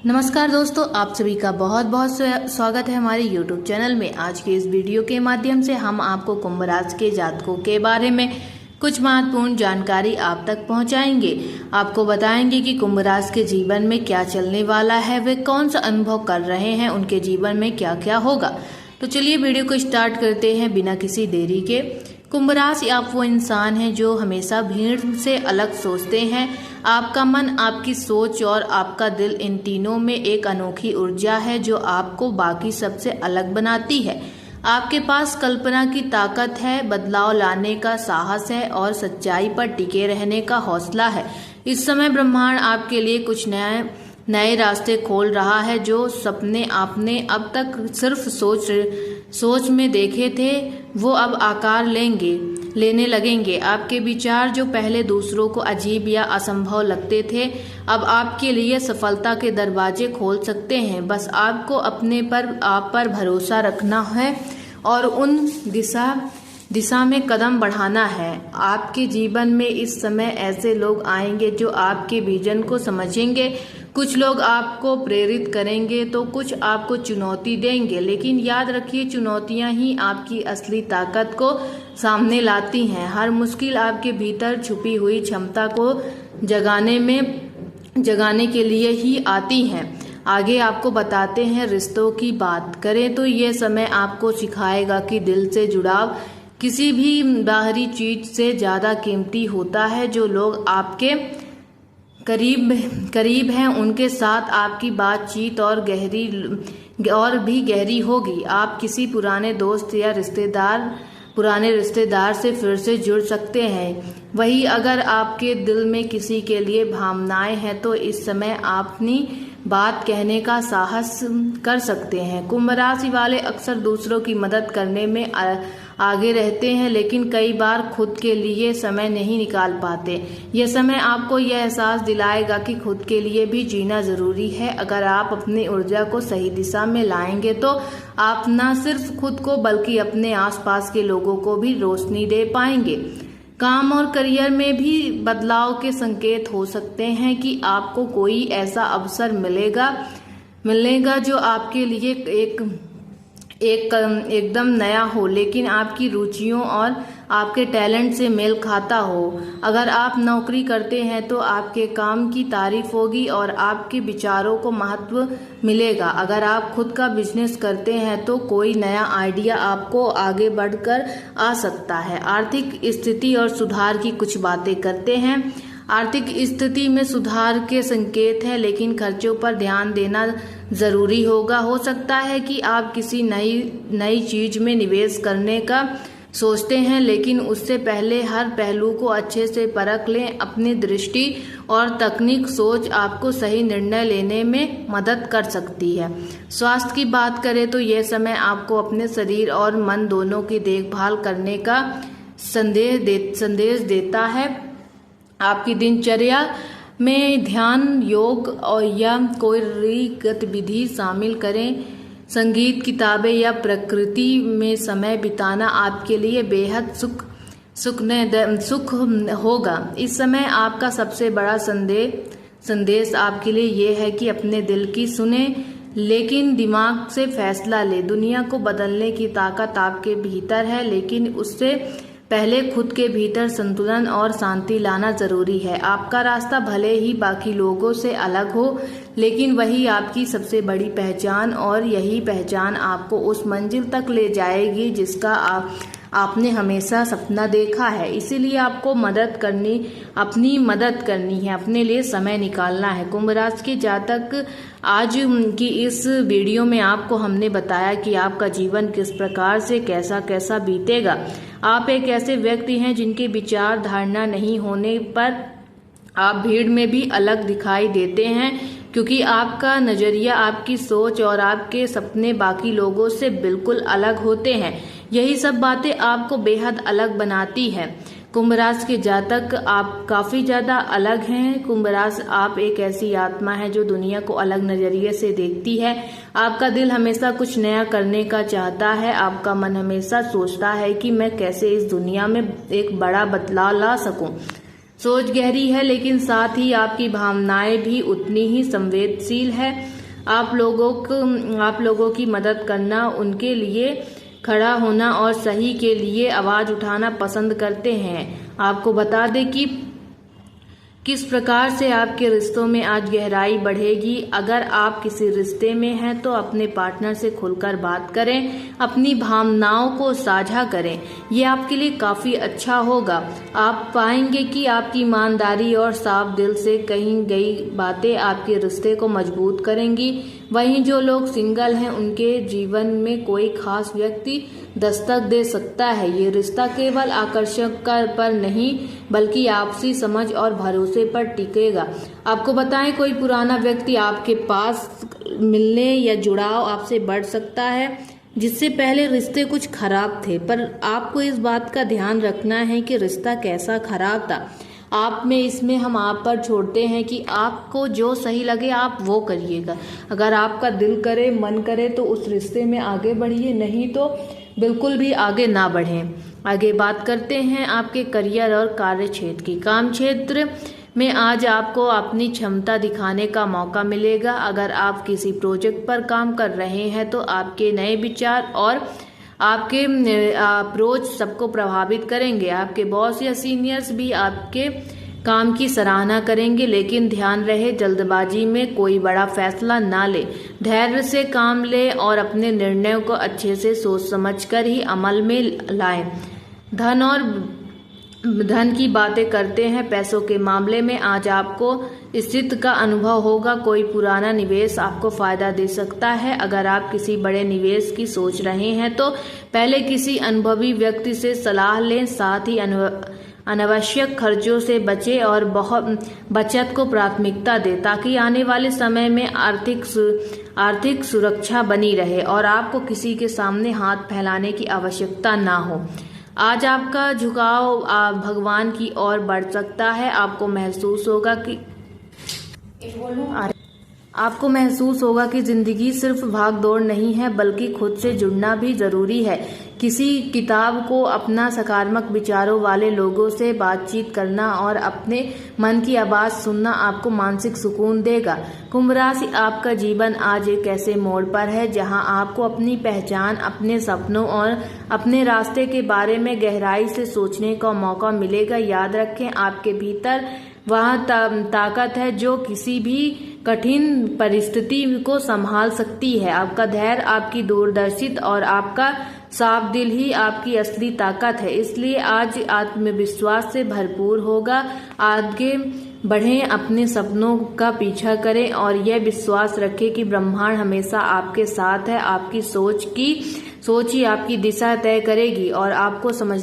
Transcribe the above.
नमस्कार दोस्तों, आप सभी का बहुत बहुत स्वागत है हमारे YouTube चैनल में। आज के इस वीडियो के माध्यम से हम आपको कुंभ राशि के जातकों के बारे में कुछ महत्वपूर्ण जानकारी आप तक पहुंचाएंगे। आपको बताएंगे कि कुंभ राशि के जीवन में क्या चलने वाला है, वे कौन सा अनुभव कर रहे हैं, उनके जीवन में क्या क्या होगा। तो चलिए वीडियो को स्टार्ट करते हैं बिना किसी देरी के। कुंभ राशि, आप वो इंसान हैं जो हमेशा भीड़ से अलग सोचते हैं। आपका मन, आपकी सोच और आपका दिल, इन तीनों में एक अनोखी ऊर्जा है जो आपको बाकी सबसे अलग बनाती है। आपके पास कल्पना की ताकत है, बदलाव लाने का साहस है और सच्चाई पर टिके रहने का हौसला है। इस समय ब्रह्मांड आपके लिए कुछ नए रास्ते खोल रहा है। जो सपने आपने अब तक सिर्फ सोच में देखे थे, वो अब आकार लेने लगेंगे। आपके विचार जो पहले दूसरों को अजीब या असंभव लगते थे, अब आपके लिए सफलता के दरवाजे खोल सकते हैं। बस आपको आप पर भरोसा रखना है और उन दिशा में कदम बढ़ाना है। आपके जीवन में इस समय ऐसे लोग आएंगे जो आपके विजन को समझेंगे। कुछ लोग आपको प्रेरित करेंगे तो कुछ आपको चुनौती देंगे, लेकिन याद रखिए, चुनौतियां ही आपकी असली ताकत को सामने लाती हैं। हर मुश्किल आपके भीतर छुपी हुई क्षमता को जगाने के लिए ही आती हैं। आगे आपको बताते हैं। रिश्तों की बात करें तो यह समय आपको सिखाएगा कि दिल से जुड़ाव किसी भी बाहरी चीज से ज्यादा कीमती होता है। जो लोग आपके करीब हैं, उनके साथ आपकी बातचीत और भी गहरी होगी। आप किसी पुराने दोस्त या रिश्तेदार से फिर से जुड़ सकते हैं। वही अगर आपके दिल में किसी के लिए भावनाएं हैं तो इस समय आप अपनी बात कहने का साहस कर सकते हैं। कुंभ राशि वाले अक्सर दूसरों की मदद करने में आगे रहते हैं, लेकिन कई बार खुद के लिए समय नहीं निकाल पाते। यह समय आपको यह एहसास दिलाएगा कि खुद के लिए भी जीना जरूरी है। अगर आप अपनी ऊर्जा को सही दिशा में लाएंगे तो आप न सिर्फ खुद को बल्कि अपने आसपास के लोगों को भी रोशनी दे पाएंगे। काम और करियर में भी बदलाव के संकेत हो सकते हैं कि आपको कोई ऐसा अवसर मिलेगा जो आपके लिए एकदम नया हो, लेकिन आपकी रुचियों और आपके टैलेंट से मेल खाता हो। अगर आप नौकरी करते हैं तो आपके काम की तारीफ होगी और आपके विचारों को महत्व मिलेगा। अगर आप खुद का बिजनेस करते हैं तो कोई नया आइडिया आपको आगे बढ़कर आ सकता है। आर्थिक स्थिति और सुधार की कुछ बातें करते हैं। आर्थिक स्थिति में सुधार के संकेत है, लेकिन खर्चों पर ध्यान देना जरूरी होगा। हो सकता है कि आप किसी नई चीज में निवेश करने का सोचते हैं, लेकिन उससे पहले हर पहलू को अच्छे से परख लें। अपनी दृष्टि और तकनीक सोच आपको सही निर्णय लेने में मदद कर सकती है। स्वास्थ्य की बात करें तो यह समय आपको अपने शरीर और मन दोनों की देखभाल करने का संदेश देता है। आपकी दिनचर्या में ध्यान, योग और या कोई गतिविधि शामिल करें। संगीत, किताबें या प्रकृति में समय बिताना आपके लिए बेहद सुख होगा। इस समय आपका सबसे बड़ा संदेश आपके लिए यह है कि अपने दिल की सुने, लेकिन दिमाग से फैसला ले। दुनिया को बदलने की ताकत आपके भीतर है, लेकिन उससे पहले खुद के भीतर संतुलन और शांति लाना जरूरी है। आपका रास्ता भले ही बाकी लोगों से अलग हो, लेकिन वही आपकी सबसे बड़ी पहचान, और यही पहचान आपको उस मंजिल तक ले जाएगी जिसका आपने हमेशा सपना देखा है। इसीलिए आपको अपनी मदद करनी है, अपने लिए समय निकालना है। कुंभ राशि के जातक, आज की इस वीडियो में आपको हमने बताया कि आपका जीवन किस प्रकार से कैसा बीतेगा। आप एक ऐसे व्यक्ति हैं जिनके विचार धारणा नहीं होने पर आप भीड़ में भी अलग दिखाई देते हैं, क्योंकि आपका नजरिया, आपकी सोच और आपके सपने बाकी लोगों से बिल्कुल अलग होते हैं। यही सब बातें आपको बेहद अलग बनाती है। कुंभ राशि के जातक, आप काफी ज्यादा अलग हैं। कुंभ राशि, आप एक ऐसी आत्मा है जो दुनिया को अलग नजरिए से देखती है। आपका दिल हमेशा कुछ नया करने का चाहता है। आपका मन हमेशा सोचता है कि मैं कैसे इस दुनिया में एक बड़ा बदलाव ला सकूं। सोच गहरी है, लेकिन साथ ही आपकी भावनाएं भी उतनी ही संवेदनशील है। आप लोगों की मदद करना, उनके लिए खड़ा होना और सही के लिए आवाज उठाना पसंद करते हैं। आपको बता दें कि किस प्रकार से आपके रिश्तों में आज गहराई बढ़ेगी। अगर आप किसी रिश्ते में हैं तो अपने पार्टनर से खुलकर बात करें, अपनी भावनाओं को साझा करें, ये आपके लिए काफ़ी अच्छा होगा। आप पाएंगे कि आपकी ईमानदारी और साफ दिल से कही गई बातें आपके रिश्ते को मजबूत करेंगी। वहीं जो लोग सिंगल हैं, उनके जीवन में कोई खास व्यक्ति दस्तक दे सकता है। ये रिश्ता केवल आकर्षण पर नहीं, बल्कि आपसी समझ और भरोसे पर टिकेगा। आपको बताएं, कोई पुराना व्यक्ति आपके पास मिलने या जुड़ाव आपसे बढ़ सकता है, जिससे पहले रिश्ते कुछ खराब थे। पर आपको इस बात का ध्यान रखना है कि रिश्ता कैसा खराब था, हम आप पर छोड़ते हैं कि आपको जो सही लगे आप वो करिएगा। अगर आपका दिल करे, मन करे तो उस रिश्ते में आगे बढ़िए, नहीं तो बिल्कुल भी आगे ना बढ़ें। आगे बात करते हैं आपके करियर और कार्य क्षेत्र की। काम क्षेत्र में आज आपको अपनी क्षमता दिखाने का मौका मिलेगा। अगर आप किसी प्रोजेक्ट पर काम कर रहे हैं तो आपके नए विचार और आपके अप्रोच सबको प्रभावित करेंगे। आपके बॉस या सीनियर्स भी आपके काम की सराहना करेंगे, लेकिन ध्यान रहे जल्दबाजी में कोई बड़ा फैसला ना ले। धैर्य से काम ले और अपने निर्णयों को अच्छे से सोच समझकर ही अमल में लाएं। धन की बातें करते हैं। पैसों के मामले में आज आपको स्थिति का अनुभव होगा। कोई पुराना निवेश आपको फायदा दे सकता है। अगर आप किसी बड़े निवेश की सोच रहे हैं तो पहले किसी अनुभवी व्यक्ति से सलाह लें। साथ ही अनावश्यक खर्चों से बचें और बचत को प्राथमिकता दें, ताकि आने वाले समय में आर्थिक सुरक्षा बनी रहे और आपको किसी के सामने हाथ फैलाने की आवश्यकता ना हो। आज आपका झुकाव भगवान की ओर बढ़ सकता है। आपको महसूस होगा कि जिंदगी सिर्फ भाग दौड़ नहीं है, बल्कि खुद से जुड़ना भी जरूरी है। किसी किताब को अपना सकारात्मक विचारों वाले लोगों से बातचीत करना और अपने मन की आवाज सुनना आपको मानसिक सुकून देगा। कुंभ राशि, आपका जीवन आज एक ऐसे मोड़ पर है जहां आपको अपनी पहचान, अपने सपनों और अपने रास्ते के बारे में गहराई से सोचने का मौका मिलेगा। याद रखें, आपके भीतर वह ताकत है जो किसी भी कठिन परिस्थिति को संभाल सकती है। आपका धैर्य, आपकी दूरदर्शिता और आपका साफ दिल ही आपकी असली ताकत है। इसलिए आज आत्मविश्वास से भरपूर होगा। आगे बढ़ें, अपने सपनों का पीछा करें और यह विश्वास रखें कि ब्रह्मांड हमेशा आपके साथ है। आपकी सोच ही आपकी दिशा तय करेगी और आपको समझ